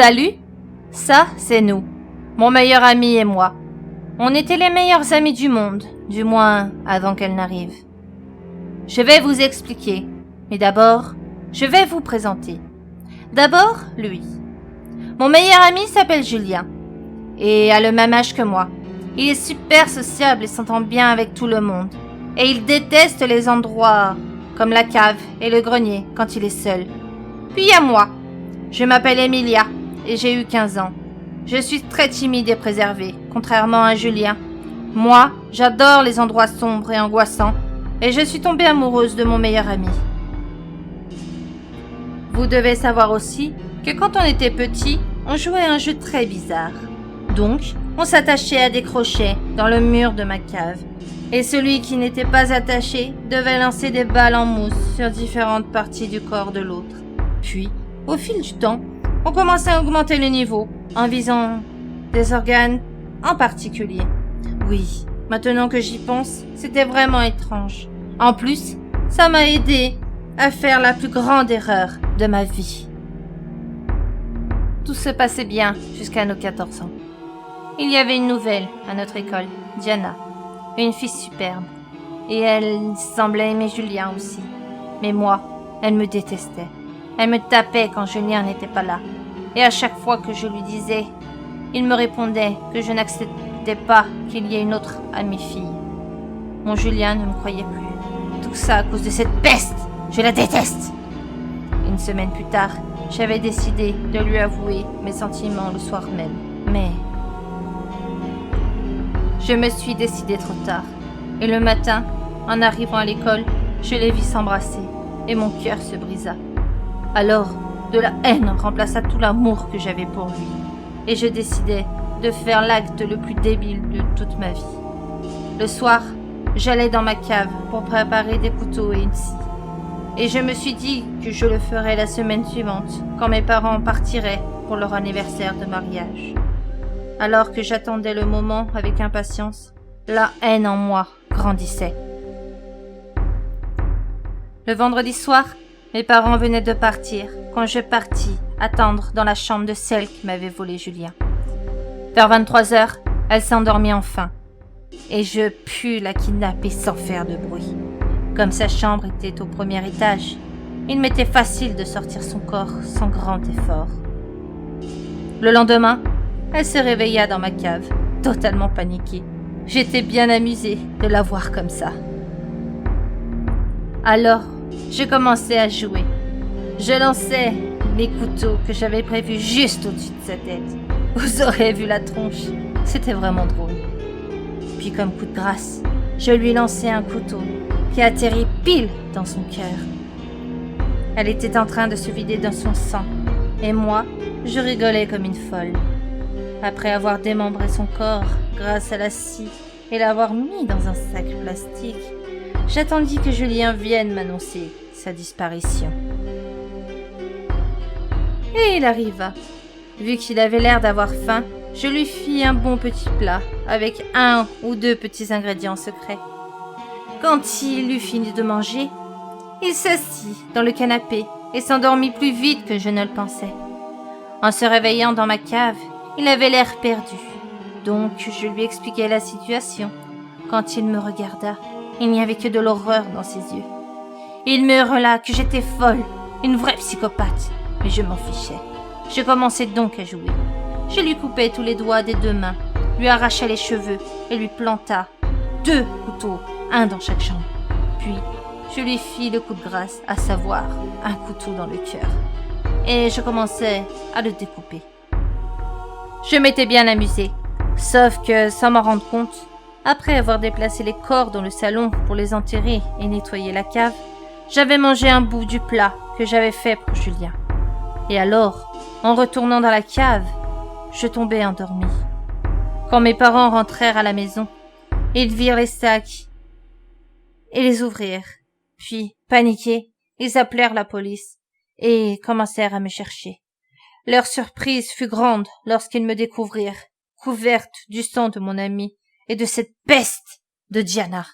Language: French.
Salut, ça c'est nous, mon meilleur ami et moi. On était les meilleurs amis du monde, du moins avant qu'elle n'arrive. Je vais vous expliquer, mais d'abord, je vais vous présenter. D'abord, lui. Mon meilleur ami s'appelle Julien et a le même âge que moi. Il est super sociable et s'entend bien avec tout le monde. Et il déteste les endroits comme la cave et le grenier quand il est seul. Puis il y a moi. Je m'appelle Emilia et j'ai eu 15 ans. Je suis très timide et préservée, contrairement à Julien. Moi, j'adore les endroits sombres et angoissants et je suis tombée amoureuse de mon meilleur ami. Vous devez savoir aussi que quand on était petit, on jouait à un jeu très bizarre. Donc, on s'attachait à des crochets dans le mur de ma cave. Et celui qui n'était pas attaché devait lancer des balles en mousse sur différentes parties du corps de l'autre. Puis, au fil du temps, on commençait à augmenter le niveau en visant des organes en particulier. Oui, maintenant que j'y pense, c'était vraiment étrange. En plus, ça m'a aidé à faire la plus grande erreur de ma vie. Tout se passait bien jusqu'à nos 14 ans. Il y avait une nouvelle à notre école, Diana, une fille superbe. Et elle semblait aimer Julien aussi. Mais moi, elle me détestait. Elle me tapait quand Julien n'était pas là. Et à chaque fois que je lui disais, il me répondait que je n'acceptais pas qu'il y ait une autre amie fille. Mon Julien ne me croyait plus. Tout ça à cause de cette peste. Je la déteste. Une semaine plus tard, j'avais décidé de lui avouer mes sentiments le soir même. Mais je me suis décidée trop tard. Et le matin, en arrivant à l'école, je les vis s'embrasser et mon cœur se brisa. Alors, de la haine remplaça tout l'amour que j'avais pour lui. Et je décidai de faire l'acte le plus débile de toute ma vie. Le soir, j'allais dans ma cave pour préparer des couteaux et une scie. Et je me suis dit que je le ferais la semaine suivante, quand mes parents partiraient pour leur anniversaire de mariage. Alors que j'attendais le moment avec impatience, la haine en moi grandissait. Le vendredi soir, mes parents venaient de partir quand je partis attendre dans la chambre de celle qui m'avait volé Julien. Vers 23h, elle s'endormit enfin, et je pus la kidnapper sans faire de bruit. Comme sa chambre était au premier étage, il m'était facile de sortir son corps sans grand effort. Le lendemain, elle se réveilla dans ma cave, totalement paniquée. J'étais bien amusée de la voir comme ça. Alors, je commençais à jouer. Je lançais mes couteaux que j'avais prévus juste au-dessus de sa tête. Vous aurez vu la tronche, c'était vraiment drôle. Puis comme coup de grâce, je lui lançai un couteau qui atterrit pile dans son cœur. Elle était en train de se vider dans son sang, et moi, je rigolais comme une folle. Après avoir démembré son corps grâce à la scie et l'avoir mis dans un sac plastique, j'attendis que Julien vienne m'annoncer sa disparition. Et il arriva. Vu qu'il avait l'air d'avoir faim, je lui fis un bon petit plat avec 1 ou 2 petits ingrédients secrets. Quand il eut fini de manger, il s'assit dans le canapé et s'endormit plus vite que je ne le pensais. En se réveillant dans ma cave, il avait l'air perdu. Donc je lui expliquai la situation. Quand il me regarda, il n'y avait que de l'horreur dans ses yeux. Il me hurla que j'étais folle, une vraie psychopathe, mais je m'en fichais. Je commençai donc à jouer. Je lui coupai tous les doigts des 2 mains, lui arrachai les cheveux et lui planta 2 couteaux, un dans chaque jambe. Puis, je lui fis le coup de grâce, à savoir un couteau dans le cœur. Et je commençai à le découper. Je m'étais bien amusée, sauf que, sans m'en rendre compte, après avoir déplacé les corps dans le salon pour les enterrer et nettoyer la cave, j'avais mangé un bout du plat que j'avais fait pour Julien. Et alors, en retournant dans la cave, je tombais endormie. Quand mes parents rentrèrent à la maison, ils virent les sacs et les ouvrirent. Puis, paniqués, ils appelèrent la police et commencèrent à me chercher. Leur surprise fut grande lorsqu'ils me découvrirent, couverte du sang de mon ami et de cette peste de Diana.